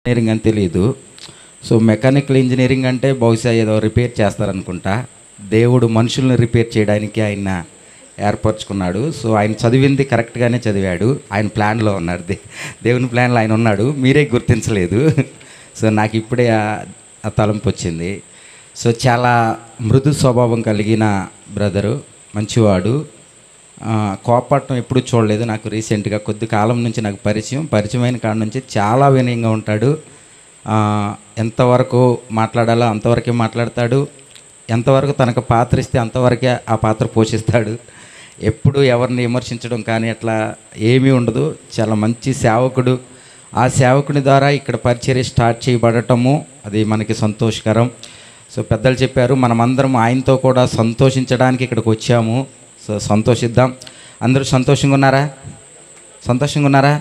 Engineering అని తెలియదు. So mechanical engineering అంటే బహుశా ఏదో రిపేర్ చేస్తారనుకుంటా. దేవుడు మనుషుల్ని రిపేర్ చేయడానికి ఆయన ఏర్పరచుకున్నాడు. సో ఆయన చదివింది కరెక్ట్గానే చదివాడు. ఆయన ప్లాన్లో ఉన్నాడు, దేవుని ప్లాన్లో ఆయన ఉన్నాడు. మీరే గుర్తించలేదు. సో నాకు ఇప్పుడే ఆ తలంపు వచ్చింది. సో చాలా మృదు స్వభావం కలిగిన బ్రదరు, మంచివాడు. కోపడటం ఎప్పుడు చూడలేదు. నాకు రీసెంట్గా కొద్ది కాలం నుంచి నాకు పరిచయమైన కాడ నుంచి చాలా వినయంగా ఉంటాడు. ఎంతవరకు మాట్లాడాలో అంతవరకే మాట్లాడతాడు. ఎంతవరకు తనకు పాత్ర ఇస్తే అంతవరకే ఆ పాత్ర పోషిస్తాడు. ఎప్పుడు ఎవరిని విమర్శించడం కానీ అట్లా ఏమీ ఉండదు. చాలా మంచి సేవకుడు. ఆ సేవకుని ద్వారా ఇక్కడ పరిచర్య స్టార్ట్ చేయబడటము అది మనకి సంతోషకరం. సో పెద్దలు చెప్పారు, మనమందరం ఆయనతో కూడా సంతోషించడానికి ఇక్కడికి వచ్చాము. సో సంతోషిద్దాం. అందరూ సంతోషంగా ఉన్నారా? సంతోషంగా ఉన్నారా?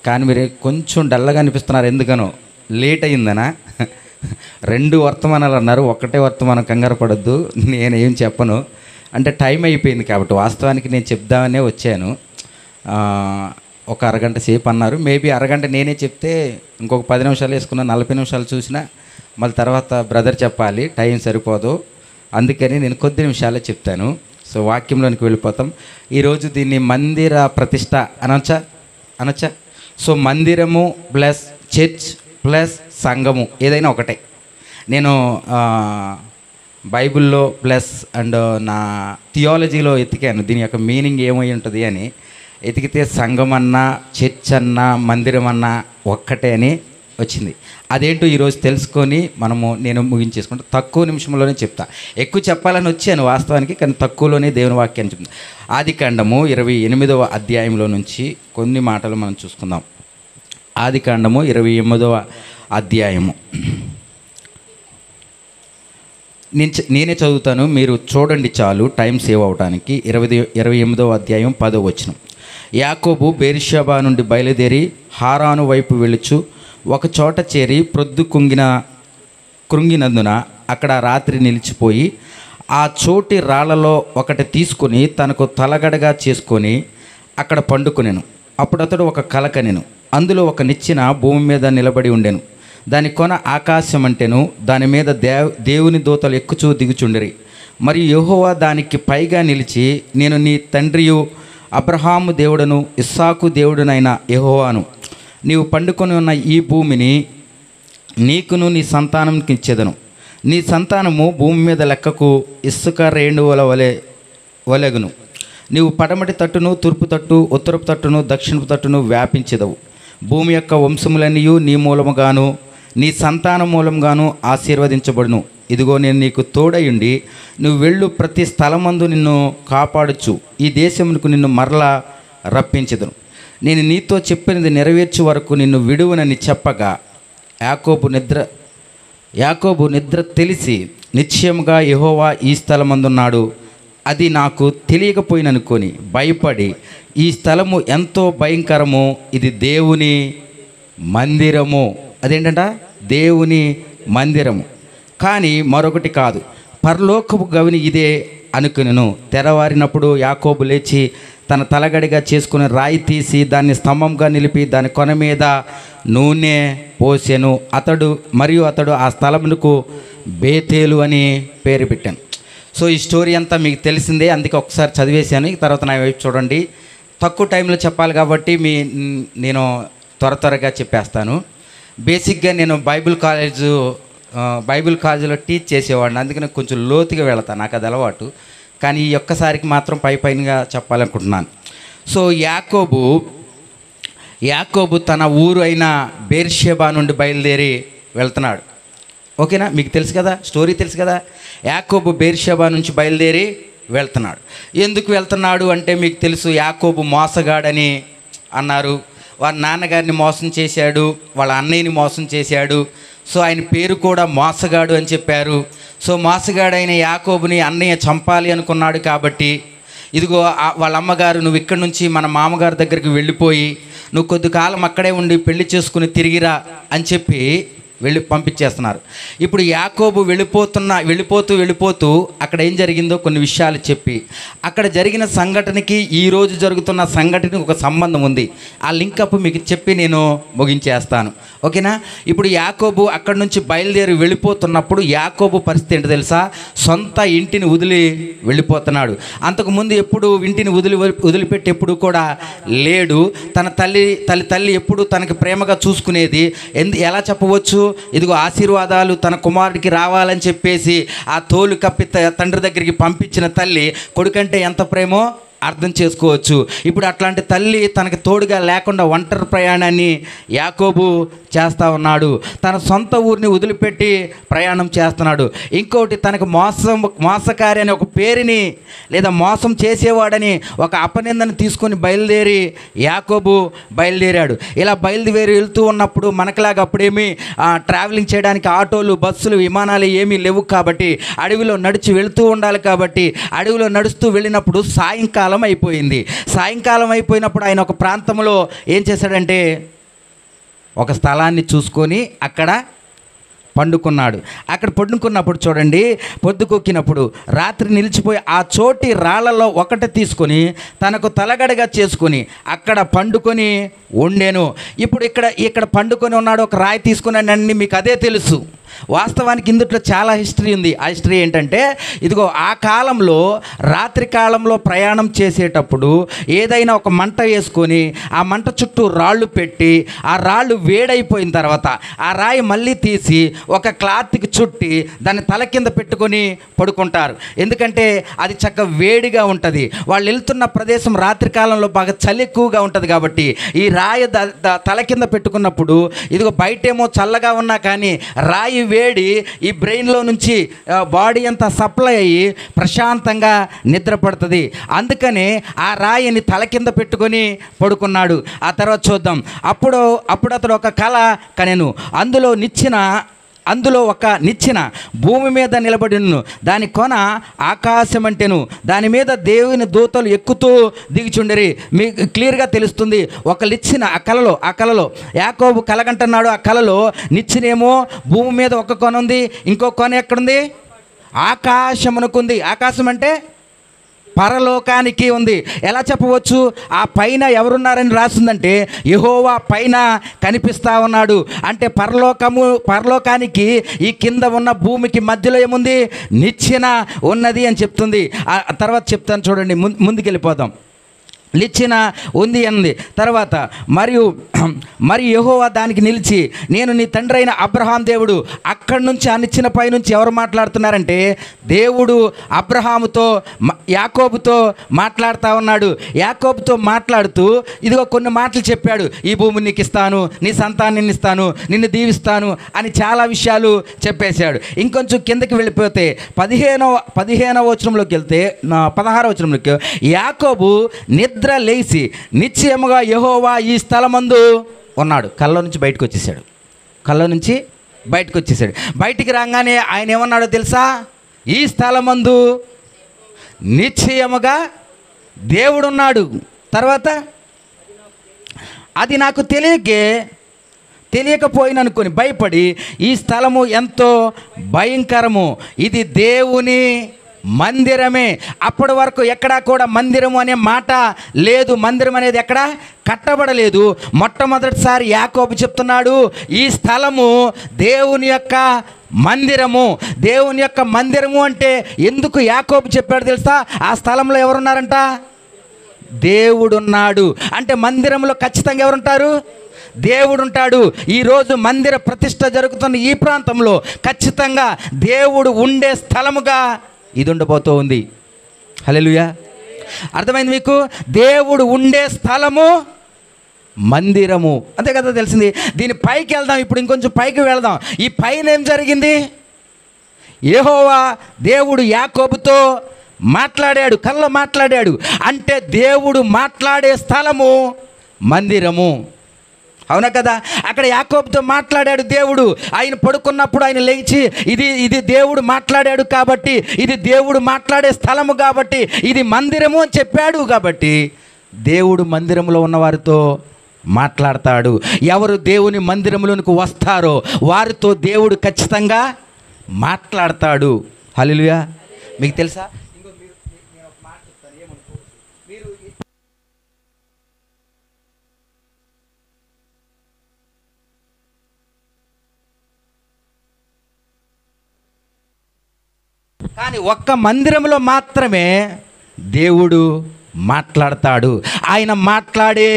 కానీ మీరు కొంచెం డల్గా అనిపిస్తున్నారు. ఎందుకనో లేట్ అయిందనా? 2 వర్తమానాలు అన్నారు, ఒకటే వర్తమానం. కంగారు పడొద్దు, నేనేం చెప్పను. అంటే టైం అయిపోయింది కాబట్టి వాస్తవానికి నేను చెప్దామనే వచ్చాను. ఒక అరగంట సేపు అన్నారు. మేబీ అరగంట నేనే చెప్తే ఇంకొక 10 నిమిషాలు వేసుకున్నా, 40 నిమిషాలు చూసినా మళ్ళీ తర్వాత బ్రదర్ చెప్పాలి, టైం సరిపోదు. అందుకని నేను కొద్ది నిమిషాలే చెప్తాను. సో వాక్యంలోనికి వెళ్ళిపోతాం. ఈరోజు దీన్ని మందిర ప్రతిష్ట అనొచ్చా? సో మందిరము ప్లస్ చర్చ్ ప్లస్ సంఘము ఏదైనా ఒకటే. నేను బైబిల్లో ప్లస్ అండ్ నా థియాలజీలో ఎతికాను దీని యొక్క మీనింగ్ ఏమై ఉంటుంది అని. ఎతికితే సంఘం అన్నా, చర్చ్ అన్నా, మందిరం అన్నా ఒక్కటే అని వచ్చింది. అదేంటో ఈరోజు తెలుసుకొని నేను ముగించేసుకుంటా. తక్కువ నిమిషంలోనే చెప్తా. ఎక్కువ చెప్పాలని వచ్చాను వాస్తవానికి, కానీ తక్కువలోనే దేవుని వాక్యాన్ని చెప్తాను. ఆదికాండము 28వ అధ్యాయంలో నుంచి కొన్ని మాటలు మనం చూసుకుందాం. ఆదికాండము 28వ అధ్యాయము నేనే చదువుతాను, మీరు చూడండి చాలు, టైం సేవ్ అవడానికి. 28వ అధ్యాయం 10వ వచనం. యాకోబు బెర్షెబా నుండి బయలుదేరి హారాను వైపు వెళ్ళుచు ఒక చోట చేరి ప్రొద్దు కృంగినందున అక్కడ రాత్రి నిలిచిపోయి ఆ చోటి రాళ్లలో ఒకటి తీసుకొని తనకు తలగడగా చేసుకొని అక్కడ పండుకొనెను. అప్పుడు అతడు ఒక కల కనెను. అందులో ఒక నిచ్చెన భూమి మీద నిలబడి ఉండెను. దాని కొన ఆకాశం అంటేను, దాని మీద దేవుని దూతలు ఎక్కుచూ దిగుచుండిరి. మరియు యెహోవా దానికి పైగా నిలిచి, నేను నీ తండ్రియు అబ్రహాము దేవుడను ఇస్సాకు దేవుడునైన యెహోవాను. నీవు పండుకొని ఉన్న ఈ భూమిని నీకును నీ సంతానంకి ఇచ్చేదను. నీ సంతానము భూమి మీద లెక్కకు ఇసుక రేణువుల వలెగును. నీవు పడమటి తట్టును, తూర్పు తట్టు, ఉత్తరపు తట్టును, దక్షిణపు తట్టును వ్యాపించెదవు. భూమి యొక్క వంశములన్నీ నీ మూలముగాను నీ సంతానం మూలంగాను ఆశీర్వదించబడును. ఇదిగో నేను నీకు తోడయుండి నువ్వు వెళ్ళు ప్రతి స్థలమందు నిన్ను కాపాడుచు ఈ దేశమునకు నిన్ను మరలా రప్పించెదను. నేను నీతో చెప్పినది నెరవేర్చు వరకు నిన్ను విడువనని చెప్పగా యాకోబు నిద్ర తెలిసి నిశ్చయముగా యెహోవా ఈ స్థలమందున్నాడు, అది నాకు తెలియకపోయిననుకొని భయపడి, ఈ స్థలము ఎంతో భయంకరము, ఇది దేవుని మందిరము. అదేంటంట? దేవుని మందిరము, కానీ మరొకటి కాదు, పరలోకపు గవిని ఇదే అనుకునెను. తెరవారినప్పుడు యాకోబు లేచి తన తలగడిగా చేసుకుని రాయి తీసి దాన్ని స్తంభంగా నిలిపి దాని కొన మీద నూనె పోసెను. అతడు ఆ స్థలమునకు బేతేలు అని పేరు పెట్టాను. సో ఈ స్టోరీ అంతా మీకు తెలిసిందే, అందుకే ఒకసారి చదివేశాను. తర్వాత నా వైపు చూడండి. తక్కువ టైంలో చెప్పాలి కాబట్టి నేను త్వరగా చెప్పేస్తాను. బేసిక్గా నేను బైబిల్ కాలేజీలో టీచ్ చేసేవాడిని, అందుకని కొంచెం లోతుగా వెళతాను, నాకు అది అలవాటు. కానీ ఈ ఒక్కసారికి మాత్రం పైగా చెప్పాలనుకుంటున్నాను. సో యాకోబు తన ఊరు అయిన బెర్షెబా నుండి బయలుదేరి వెళ్తున్నాడు. ఓకేనా? మీకు తెలుసు కదా, స్టోరీ తెలుసు కదా. యాకోబు బెర్షెబా నుంచి బయలుదేరి వెళ్తున్నాడు. ఎందుకు వెళ్తున్నాడు అంటే మీకు తెలుసు, యాకోబు మోసగాడని అన్నారు. వాళ్ళ నాన్నగారిని మోసం చేశాడు, వాళ్ళ అన్నయ్యని మోసం చేశాడు. సో ఆయన పేరు కూడా మోసగాడు అని చెప్పారు. సో మోసగాడైన యాకోబుని అన్నయ్య చంపాలి అనుకున్నాడు. కాబట్టి ఇదిగో వాళ్ళ అమ్మగారు, నువ్వు ఇక్కడి నుంచి మన మామగారి దగ్గరికి వెళ్ళిపోయి నువ్వు కొద్ది కాలం అక్కడే ఉండి పెళ్లి చేసుకుని తిరిగిరా అని చెప్పి పంపించేస్తున్నారు. ఇప్పుడు యాకోబు వెళ్ళిపోతూ అక్కడ ఏం జరిగిందో కొన్ని విషయాలు చెప్పి, అక్కడ జరిగిన సంఘటనకి ఈరోజు జరుగుతున్న సంఘటనకి ఒక సంబంధం ఉంది. ఆ లింకప్ మీకు చెప్పి నేను ముగించేస్తాను, ఓకేనా? ఇప్పుడు యాకోబు అక్కడి నుంచి బయలుదేరి వెళ్ళిపోతున్నప్పుడు యాకోబు పరిస్థితి ఏంటో తెలుసా? సొంత ఇంటిని వదిలి వెళ్ళిపోతున్నాడు. అంతకుముందు ఎప్పుడు ఇంటిని వదిలిపెట్టి ఎప్పుడు కూడా లేడు. తన తల్లి ఎప్పుడు తనకి ప్రేమగా చూసుకునేది. ఎలా చెప్పవచ్చు? ఇదిగో ఆశీర్వాదాలు తన కుమారుడికి రావాలని చెప్పేసి ఆ తోలు కప్పి తండ్రి దగ్గరికి పంపించిన తల్లి కొడుకంటే ఎంత ప్రేమో అర్థం చేసుకోవచ్చు. ఇప్పుడు అట్లాంటి తల్లి తనకు తోడుగా లేకుండా ఒంటరి ప్రయాణాన్ని యాకోబు చేస్తూ ఉన్నాడు. తన సొంత ఊరిని వదిలిపెట్టి ప్రయాణం చేస్తున్నాడు. ఇంకోటి, తనకు మోసకారి అనే ఒక పేరుని లేదా మోసం చేసేవాడని ఒక అపనిందను తీసుకొని యాకోబు బయలుదేరాడు. ఇలా బయలుదేరి వెళ్తూ ఉన్నప్పుడు మనకులాగా అప్పుడేమీ ట్రావెలింగ్ చేయడానికి ఆటోలు, బస్సులు, విమానాలు ఏమీ లేవు కాబట్టి అడవిలో నడిచి వెళుతూ ఉండాలి. కాబట్టి అడవిలో నడుస్తూ వెళ్ళినప్పుడు సాయంకాలం అయిపోయినప్పుడు ఆయన ఒక ప్రాంతంలో ఏం చేశాడంటే ఒక స్థలాన్ని చూసుకొని అక్కడ పండుకున్నాడు. అక్కడ పండుకున్నప్పుడు చూడండి, పొద్దుకొక్కినప్పుడు రాత్రి నిలిచిపోయి ఆ చోటి రాళ్లలో ఒకటి తీసుకొని తనకు తలగడగా చేసుకొని అక్కడ పండుకొని ఉండెను. ఇప్పుడు ఇక్కడ పండుకొని ఉన్నాడు, ఒక రాయి తీసుకున్నాడని మీకు అదే తెలుసు. వాస్తవానికి ఇందుట్లో చాలా హిస్టరీ ఉంది. ఆ హిస్టరీ ఏంటంటే, ఇదిగో ఆ కాలంలో రాత్రి కాలంలో ప్రయాణం చేసేటప్పుడు ఏదైనా ఒక మంట వేసుకొని ఆ మంట చుట్టూ రాళ్ళు పెట్టి ఆ రాళ్ళు వేడైపోయిన తర్వాత ఆ రాయి మళ్ళీ తీసి ఒక క్లాత్కి చుట్టి దాన్ని తల కింద పెట్టుకొని పడుకుంటారు. ఎందుకంటే అది చక్కగా వేడిగా ఉంటుంది. వాళ్ళు వెళ్తున్న ప్రదేశం రాత్రి కాలంలో బాగా చలి ఎక్కువగా ఉంటుంది కాబట్టి ఈ రాయి తల కింద పెట్టుకున్నప్పుడు ఇదిగో బయటేమో చల్లగా ఉన్నా కానీ రాయి వేడి ఈ బ్రెయిన్లో నుంచి బాడీ అంతా సప్లై అయ్యి ప్రశాంతంగా నిద్ర పడుతుంది. అందుకని ఆ రాయిని తల కింద పెట్టుకొని పడుకున్నాడు. ఆ తర్వాత చూద్దాం. అప్పుడు అతడు ఒక కల కనెను. అందులో ఒక నిచ్చెన భూమి మీద నిలబడిను, దాని కొన ఆకాశం అంటేను, దాని మీద దేవుని దూతలు ఎక్కుతూ దిగుచుండరి. మీకు క్లియర్గా తెలుస్తుంది. ఒక నిచ్చెన ఆ కలలో యాకోబు కలగంటున్నాడు. ఆ కలలో నిచ్చెనేమో భూమి మీద ఒక కొన ఉంది, ఇంకో కొన ఎక్కడుంది? ఆకాశమునకుంది. ఆకాశం అంటే పరలోకానికి ఉంది. ఎలా చెప్పవచ్చు? ఆ పైన ఎవరున్నారని రాసిందంటే యెహోవా పైన కనిపిస్తూ ఉన్నాడు. అంటే పరలోకానికి ఈ కింద ఉన్న భూమికి మధ్యలో ఏముంది? నిచ్చెన ఉన్నది అని చెప్తుంది. ఆ తర్వాత చెప్తాను చూడండి, ముందుకెళ్ళిపోదాం. నిచ్చెన ఉంది అంది. తర్వాత మరియు యెహోవా దానికి నిలిచి, నేను నీ తండ్రి అయిన అబ్రహాం దేవుడు. అక్కడి నుంచి ఆ నిచ్చెన పై నుంచి ఎవరు మాట్లాడుతున్నారంటే దేవుడు అబ్రహాముతో యాకోబుతో మాట్లాడుతూ ఉన్నాడు. యాకోబుతో మాట్లాడుతూ ఇదిగో కొన్ని మాటలు చెప్పాడు. ఈ భూమిని నీకు ఇస్తాను, నీ సంతానాన్ని ఇస్తాను, నిన్ను దీవిస్తాను అని చాలా విషయాలు చెప్పేశాడు. ఇంకొంచెం కిందకి వెళ్ళిపోతే 15వ వచనంలోకి వెళ్తే 16వ వచనంలోకి యాకోబు నిద్ర లేచి నిశ్చయముగా యెహోవా ఈ స్థలమందు ఉన్నాడు. కళ్ళ నుంచి బయటకు వచ్చేసాడు. బయటికి రాగానే ఆయన ఏమన్నాడో తెలుసా? ఈ స్థలమందు నిశ్చయముగా దేవుడున్నాడు. తర్వాత అది నాకు తెలియకపోయిననుకొని భయపడి, ఈ స్థలము ఎంతో భయంకరము, ఇది దేవుని మందిరమే. అప్పటి వరకు ఎక్కడా కూడా మందిరము అనే మాట లేదు. మందిరం అనేది ఎక్కడ కట్టబడలేదు. మొట్టమొదటిసారి యాకోబు చెప్తున్నాడు, ఈ స్థలము దేవుని యొక్క మందిరము. దేవుని యొక్క మందిరము అంటే ఎందుకు యాకోబు చెప్పాడు తెలుసా? ఆ స్థలంలో ఎవరున్నారంట? దేవుడున్నాడు. అంటే మందిరంలో ఖచ్చితంగా ఎవరుంటారు? దేవుడు ఉంటాడు. ఈరోజు మందిర ప్రతిష్ఠ జరుగుతున్న ఈ ప్రాంతంలో ఖచ్చితంగా దేవుడు ఉండే స్థలముగా ఇది ఉండబోతూ ఉంది. హల్లెలూయా. అర్థమైంది మీకు? దేవుడు ఉండే స్థలము మందిరము, అంతే కదా తెలిసింది. దీని పైకి వెళ్దాం. ఇప్పుడు ఇంకొంచెం పైకి వెళ్దాం. ఈ పైన ఏం జరిగింది? యెహోవా దేవుడు యాకోబుతో మాట్లాడాడు, కల్లో మాట్లాడాడు. అంటే దేవుడు మాట్లాడే స్థలము మందిరము. అవునా కదా? అక్కడ యాకోబుతో మాట్లాడాడు దేవుడు. ఆయన పడుకున్నప్పుడు ఆయన లేచి ఇది దేవుడు మాట్లాడాడు కాబట్టి, ఇది దేవుడు మాట్లాడే స్థలము కాబట్టి, ఇది మందిరము అని చెప్పాడు. కాబట్టి దేవుడు మందిరంలో ఉన్నవారితో మాట్లాడతాడు. ఎవరు దేవుని మందిరంలోనికి వస్తారో వారితో దేవుడు ఖచ్చితంగా మాట్లాడతాడు. హల్లెలూయా. మీకు తెలుసా, కానీ ఒక్క మందిరంలో మాత్రమే దేవుడు మాట్లాడతాడు. ఆయన మాట్లాడే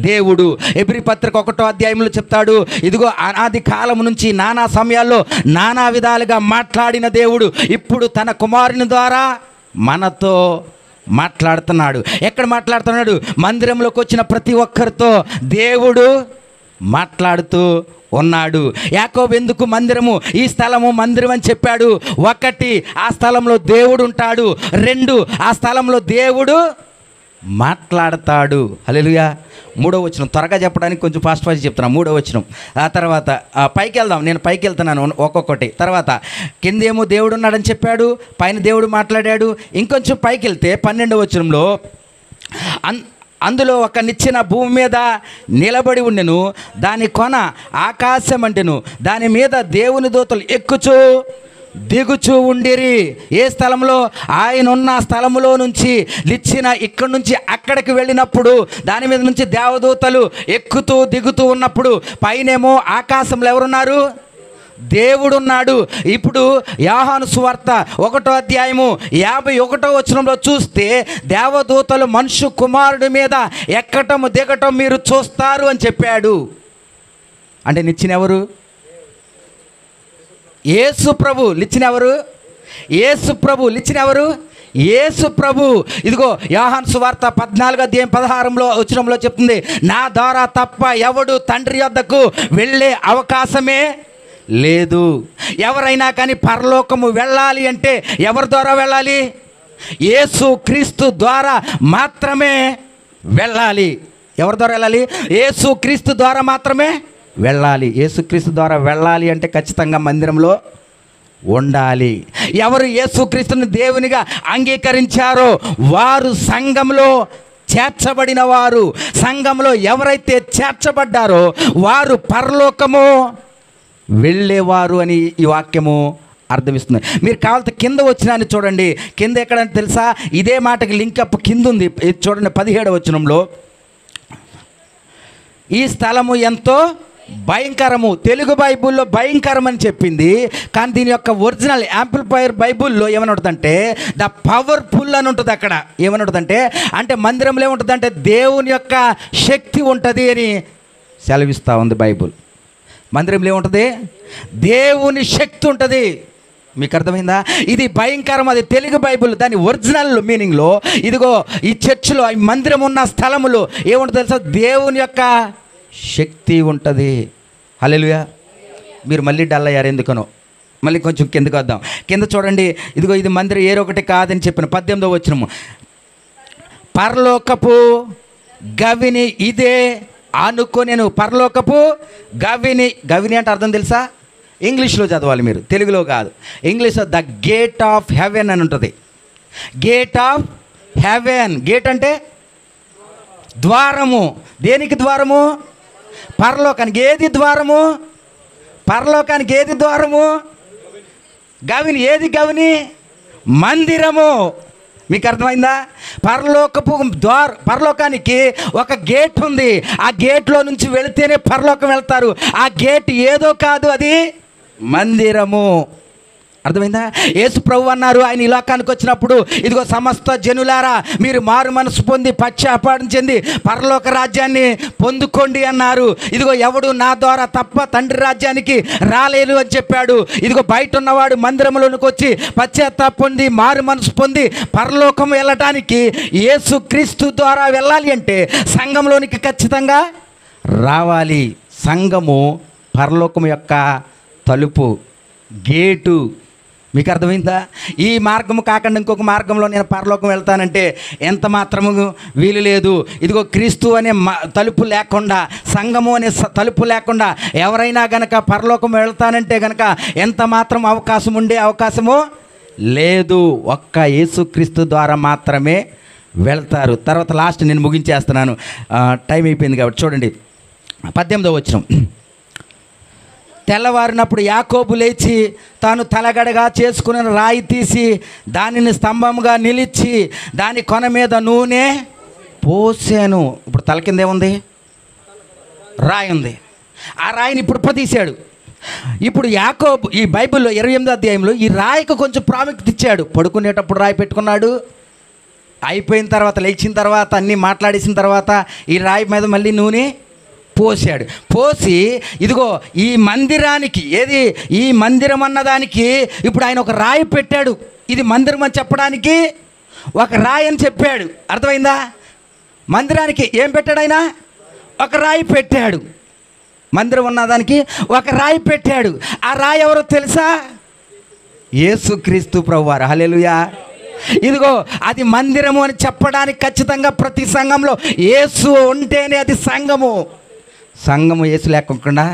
దేవుడు. హెబ్రీ పత్రిక 1వ అధ్యాయంలో చెప్తాడు, ఇదిగో అనాది కాలం నుంచి నానా సమయాల్లో నానా విధాలుగా మాట్లాడిన దేవుడు ఇప్పుడు తన కుమారుని ద్వారా మనతో మాట్లాడుతున్నాడు. ఎక్కడ మాట్లాడుతున్నాడు? మందిరంలోకి వచ్చిన ప్రతి ఒక్కరితో దేవుడు మాట్లాడుతూ ఉన్నాడు. యాకోబు ఎందుకు మందిరము, ఈ స్థలము మందిరం అని చెప్పాడు? 1, ఆ స్థలంలో దేవుడు ఉంటాడు. 2, ఆ స్థలంలో దేవుడు మాట్లాడతాడు. హల్లెలూయా. 3వ వచనం త్వరగా చెప్పడానికి కొంచెం ఫాస్ట్ చెప్తున్నాను. 3వ వచనం ఆ తర్వాత పైకి వెళ్దాం. నేను పైకి వెళ్తున్నాను ఒక్కొక్కటి. తర్వాత కిందేమో దేవుడు ఉన్నాడని చెప్పాడు, పైన దేవుడు మాట్లాడాడు. ఇంకొంచెం పైకి వెళ్తే 12వ వచనంలో అందులో ఒక నిచ్చెన భూమి మీద నిలబడి ఉండెను, దాని కొన ఆకాశం అంటెను, దాని మీద దేవుని దూతలు ఎక్కుచూ దిగుచూ ఉండిరి. ఏ స్థలంలో? ఆయన ఉన్న స్థలంలో నుంచి నిచ్చెన ఇక్కడి నుంచి అక్కడికి వెళ్ళినప్పుడు దాని మీద నుంచి దేవదూతలు ఎక్కుతూ దిగుతూ ఉన్నప్పుడు పైనేమో ఆకాశంలో ఎవరున్నారు? దేవుడున్నాడు. ఇప్పుడు యోహాను సువార్త 1వ అధ్యాయము 51వ వచనంలో చూస్తే దేవదూతలు మనుష్య కుమారుడి మీద ఎక్కటము దిగటం మీరు చూస్తారు అని చెప్పాడు. అంటే నిచ్చెన ఎవరు? యేసు ప్రభు. నిచ్చెన ఎవరు? యేసు ప్రభు. నిచ్చెన ఎవరు? యేసు ప్రభు. ఇదిగో యోహాను సువార్త 14వ అధ్యాయం 16వ వచనంలో చెప్తుంది, నా ద్వారా తప్ప ఎవడు తండ్రి యొద్దకు వెళ్ళే అవకాశమే లేదు. ఎవరైనా కానీ పరలోకము వెళ్ళాలి అంటే ఎవరి ద్వారా వెళ్ళాలి? యేసు క్రీస్తు ద్వారా మాత్రమే వెళ్ళాలి. ఎవరి ద్వారా వెళ్ళాలి? యేసు క్రీస్తు ద్వారా మాత్రమే వెళ్ళాలి. యేసుక్రీస్తు ద్వారా వెళ్ళాలి అంటే ఖచ్చితంగా మందిరంలో ఉండాలి. ఎవరు యేసుక్రీస్తుని దేవునిగా అంగీకరించారో వారు సంఘంలో చేర్చబడిన వారు. సంఘంలో ఎవరైతే చేర్చబడ్డారో వారు పరలోకము వెళ్ళేవారు అని ఈ వాక్యము అర్థమిస్తుంది. మీరు కావాలంటే కింద వచ్చినాన్ని చూడండి. కింద ఎక్కడంటే తెలుసా? ఇదే మాటకి లింక్ అప్ కింద ఉంది. చూడండి 17వ వచనంలో, ఈ స్థలము ఎంతో భయంకరము. తెలుగు బైబుల్లో భయంకరం అని చెప్పింది, కానీ దీని యొక్క ఒరిజినల్ యాంప్లిఫైయర్ బైబుల్లో ఏమని ఉంటుందంటే ద పవర్ఫుల్ అని ఉంటుంది. అక్కడ ఏమని ఉంటుందంటే, అంటే మందిరంలో ఏముంటుందంటే దేవుని యొక్క శక్తి ఉంటుంది అని సెలవిస్తూ ఉంది బైబుల్. మందిరంలో ఏముంటుంది? దేవుని శక్తి ఉంటుంది. మీకు అర్థమైందా? ఇది భయంకరం. అది తెలుగు బైబుల్ దాని ఒరిజినల్ మీనింగ్లో ఇదిగో ఈ చర్చిలో ఈ మందిరం ఉన్న స్థలములో ఏముంటుంది తెలుసా? దేవుని యొక్క శక్తి ఉంటుంది. హల్లెలూయా. మీరు మళ్ళీ డల్ అయ్యారు ఎందుకనో. మళ్ళీ కొంచెం కిందకు వద్దాం. కింద చూడండి, ఇదిగో ఇది మందిరం ఏరొకటి కాదని చెప్పిన 18వ వచనము, పరలోకపు గవిని ఇదే అనుకోనేను. పరలోకపు గవిని. గవిని అంటే అర్థం తెలుసా? ఇంగ్లీష్లో చదవాలి మీరు, తెలుగులో కాదు. ఇంగ్లీష్లో ద గేట్ ఆఫ్ హెవెన్ అని ఉంటుంది. Gate of haven. గేట్ అంటే ద్వారము. దేనికి ద్వారము? పరలోకానికి. ఏది ద్వారము? పరలోకానికి ఏది ద్వారము? గవిని. ఏది గవిని? మందిరము. మీకు అర్థమైందా? పరలోకానికి ఒక గేట్ ఉంది. ఆ గేట్లో నుంచి వెళితేనే పరలోకం వెళ్తారు. ఆ గేట్ ఏదో కాదు, అది మందిరము. అర్థమైందా? యేసు ప్రభు అన్నారు ఆయన ఈ లోకానికి వచ్చినప్పుడు, ఇదిగో సమస్త జనులారా మీరు మారు మనసు పొంది పశ్చాత్తాపం చెంది పరలోక రాజ్యాన్ని పొందుకోండి అన్నారు. ఇదిగో ఎవడు నా ద్వారా తప్ప తండ్రి రాజ్యానికి రాలేరు అని చెప్పాడు. ఇదిగో బయట ఉన్నవాడు మందిరంలోనికి వచ్చి పశ్చాత్తాపం పొంది మారు మనసు పొంది పరలోకం వెళ్ళటానికి యేసు క్రీస్తు ద్వారా వెళ్ళాలి అంటే సంఘంలోనికి ఖచ్చితంగా రావాలి. సంఘము పరలోకం యొక్క తలుపు, గేటు. మీకు అర్థమైందా? ఈ మార్గము కాకుండా ఇంకొక మార్గంలో నేను పరలోకం వెళ్తానంటే ఎంత మాత్రము వీలు లేదు. ఇదిగో క్రీస్తు అనే తలుపు లేకుండా, సంఘము అనే తలుపు లేకుండా ఎవరైనా గనక పరలోకం వెళ్తానంటే గనక ఎంత మాత్రం అవకాశము లేదు. ఒక్క యేసుక్రీస్తు ద్వారా మాత్రమే వెళ్తారు. తర్వాత లాస్ట్ నేను ముగించేస్తున్నాను, టైం అయిపోయింది కాబట్టి చూడండి 18వ వచనం. తెల్లవారినప్పుడు యాకోబు లేచి తాను తలగడగా చేసుకున్న రాయి తీసి దానిని స్తంభముగా నిలిచి దాని కొన మీద నూనె పోసాను. ఇప్పుడు తల కింద ఏముంది? రాయి ఉంది. ఆ రాయిని ఇప్పుడు తీశాడు. ఇప్పుడు యాకోబు ఈ బైబిల్లో 28వ అధ్యాయంలో ఈ రాయికి కొంచెం ప్రాముఖ్యత ఇచ్చాడు. పడుకునేటప్పుడు రాయి పెట్టుకున్నాడు, అయిపోయిన తర్వాత లేచిన తర్వాత అన్నీ మాట్లాడేసిన తర్వాత ఈ రాయి మీద మళ్ళీ నూనె పోసాడు. పోసి ఇదిగో ఈ మందిరానికి, ఏది ఈ మందిరం అన్నదానికి ఇప్పుడు ఆయన ఒక రాయి పెట్టాడు. ఇది మందిరం అని చెప్పడానికి ఒక రాయి అని చెప్పాడు. అర్థమైందా? మందిరానికి ఏం పెట్టాడు ఆయన? ఒక రాయి పెట్టాడు. మందిరం ఉన్నదానికి ఒక రాయి పెట్టాడు. ఆ రాయి ఎవరో తెలుసా? యేసుక్రీస్తు ప్రభువారు. హల్లెలూయా. ఇదిగో అది మందిరము అని చెప్పడానికి ఖచ్చితంగా ప్రతి సంఘంలో యేసు ఉంటేనే అది సంఘము. సంఘము యేసు లేకుండా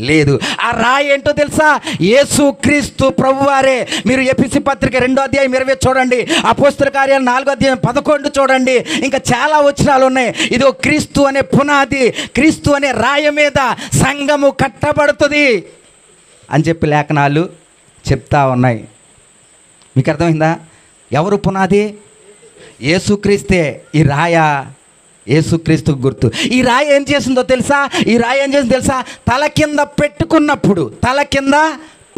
లేదు. ఆ రాయి ఏంటో తెలుసా? యేసుక్రీస్తు ప్రభువారే. మీరు ఎఫెసీ పత్రిక 2వ అధ్యాయం 20 చూడండి, అపోస్తల కార్యాలు 4వ అధ్యాయం 11 చూడండి, ఇంకా చాలా వచనాలు ఉన్నాయి. ఇదిగో క్రీస్తు అనే పునాది, క్రీస్తు అనే రాయి మీద సంఘము కట్టబడుతుంది అని చెప్పి లేఖనాలు చెప్తా ఉన్నాయి. మీకు అర్థమైందా? ఎవరు పునాది? యేసుక్రీస్తే. ఈ రాయ యేసుక్రీస్తుకు గుర్తు. ఈ రాయి ఏం చేసిందో తెలుసా? ఈ రాయి ఏం చేసిందో తెలుసా? తల కింద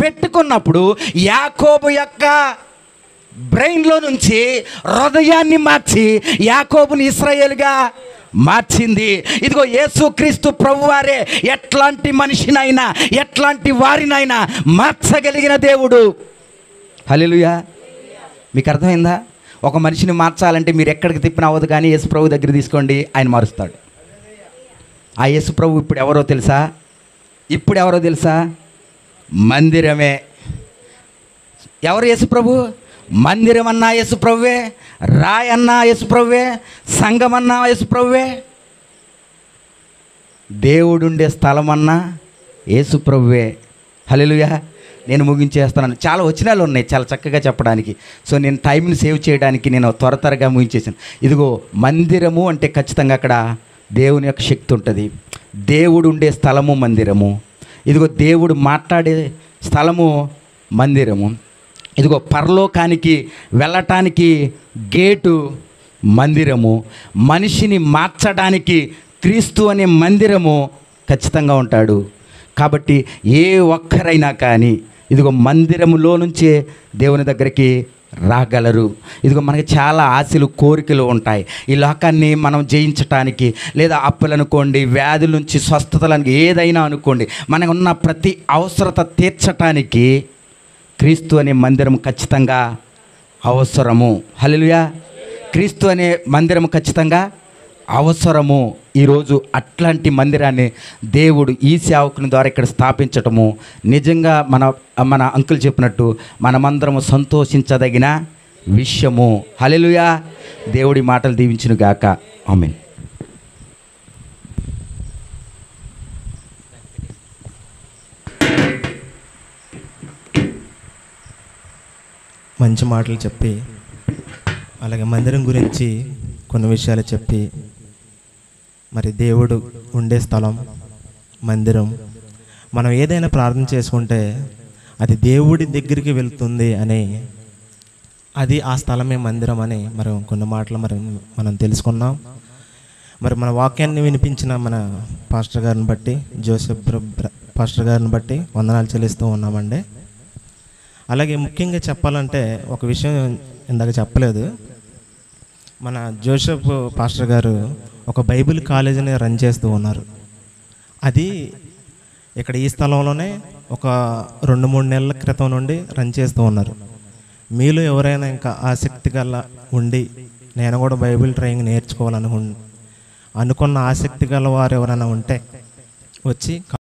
పెట్టుకున్నప్పుడు యాకోబు యొక్క బ్రెయిన్లో నుంచి హృదయాన్ని మార్చి యాకోబుని ఇశ్రాయేలుగా మార్చింది. ఇదిగో యేసుక్రీస్తు ప్రభువారే ఎట్లాంటి మనిషినైనా ఎట్లాంటి వారినైనా మార్చగలిగిన దేవుడు. హల్లెలూయా. మీకు అర్థమైందా? ఒక మనిషిని మార్చాలంటే మీరు ఎక్కడికి తిప్పిన అవ్వదు, కానీ యేసు ప్రభు దగ్గర తీసుకోండి, ఆయన మారుస్తాడు. ఆ యేసు ప్రభు ఇప్పుడు ఎవరో తెలుసా? మందిరమే. ఎవరు యేసు ప్రభు? మందిరం అన్నా యేసు ప్రభువే, రాయి అన్నా యేసు ప్రభువే, సంఘం అన్నా యేసు ప్రభువే, దేవుడుండే స్థలం అన్నా యేసు ప్రభువే. హల్లెలూయా. నేను ముగించేస్తున్నాను. చాలా వచనాలు ఉన్నాయి చాలా చక్కగా చెప్పడానికి. సో నేను టైంని సేవ్ చేయడానికి నేను త్వరగా ముగించేసాను. ఇదిగో మందిరము అంటే ఖచ్చితంగా అక్కడ దేవుని యొక్క శక్తి ఉంటుంది. దేవుడు ఉండే స్థలము మందిరము. ఇదిగో దేవుడు మాట్లాడే స్థలము మందిరము. ఇదిగో పరలోకానికి వెళ్ళటానికి గేటు మందిరము. మనిషిని మార్చడానికి క్రీస్తు అనే మందిరము ఖచ్చితంగా ఉంటాడు. కాబట్టి ఏ ఒక్కరైనా కానీ ఇదిగో మందిరములో నుంచే దేవుని దగ్గరికి రాగలరు. ఇదిగో మనకి చాలా ఆశలు, కోరికలు ఉంటాయి. ఈ లోకాన్ని మనం జయించటానికి, లేదా అప్పులనుకోండి, వ్యాధుల నుంచి స్వస్థతలకు, ఏదైనా అనుకోండి, మనకు ఉన్న ప్రతి అవసరత తీర్చటానికి క్రీస్తు అనే మందిరం ఖచ్చితంగా అవసరము. హల్లెలూయా. క్రీస్తు అనే మందిరం ఖచ్చితంగా అవసరము. ఈరోజు అట్లాంటి మందిరాన్ని దేవుడు ఈ సేవకుని ద్వారా ఇక్కడ స్థాపించటము నిజంగా మన అంకుల్ చెప్పినట్టు మనమందరము సంతోషించదగిన విషయము. హల్లెలూయా. దేవుడి మాటలు దీవించును గాక. ఆమేన్. మంచి మాటలు చెప్పి, అలాగే మందిరం గురించి కొన్ని విషయాలు చెప్పి, మరి దేవుడు ఉండే స్థలం మందిరం, మనం ఏదైనా ప్రార్థన చేసుకుంటే అది దేవుడి దగ్గరికి వెళ్తుంది అని, అది ఆ స్థలమే మందిరం అని మరి కొన్ని మాటలు మనం తెలుసుకున్నాం. మరి మన వాక్యాన్ని వినిపించిన మన పాస్టర్ గారిని బట్టి, జోసెఫ్ పాస్టర్ గారిని బట్టి వందనాలు చెల్లిస్తూ ఉన్నామండి. అలాగే ముఖ్యంగా చెప్పాలంటే ఒక విషయం ఇందాక చెప్పలేదు. మన జోసెఫ్ పాస్టర్ గారు ఒక బైబిల్ కాలేజీని రన్ చేస్తూ ఉన్నారు. అది ఇక్కడ ఈ స్థలంలోనే ఒక 2-3 నెలల క్రితం నుండి రన్ చేస్తూ ఉన్నారు. మీలో ఎవరైనా ఇంకా ఆసక్తి గల ఉండి నేను కూడా బైబిల్ ట్రైనింగ్ నేర్చుకోవాలనుకున్న ఆసక్తి గల వారు ఎవరైనా ఉంటే వచ్చి